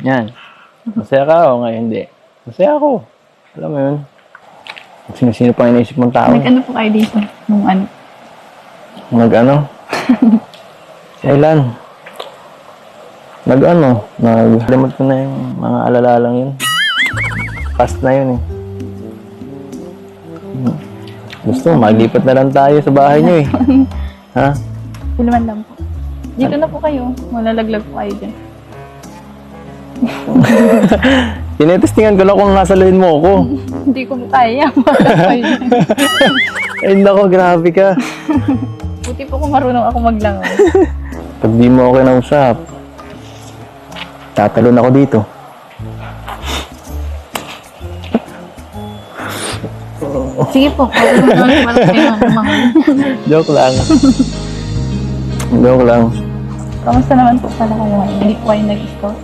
Yan. Masaya ka o ngayon hindi? Masaya ako. Alam mo yun. Sino-sino pang iniisip mong tao. Nag-ano po kayo dito? Nung ano? Nag-ano? Kailan? Nag-ano? Nag-limot ko na yung mga alala-lang yun. Past na yun eh. Gusto, maglipat na lang tayo sa bahay niyo eh. Ha? Silman lang po. Dito na po kayo. Malalaglag po kayo dyan. Tinetestingan ko lang kung nasaluhin mo ako. Hindi ko kaya. Ay nako, grabe ka. Buti po kung marunong ako maglangoy. Pag di mo ako kinausap, tatalon ako dito. Sige po. Parang kayo mangumangoy. Joke lang. Joke lang. Kamusta naman po pala kayo ngayon? Hindi po kayo nag-scout?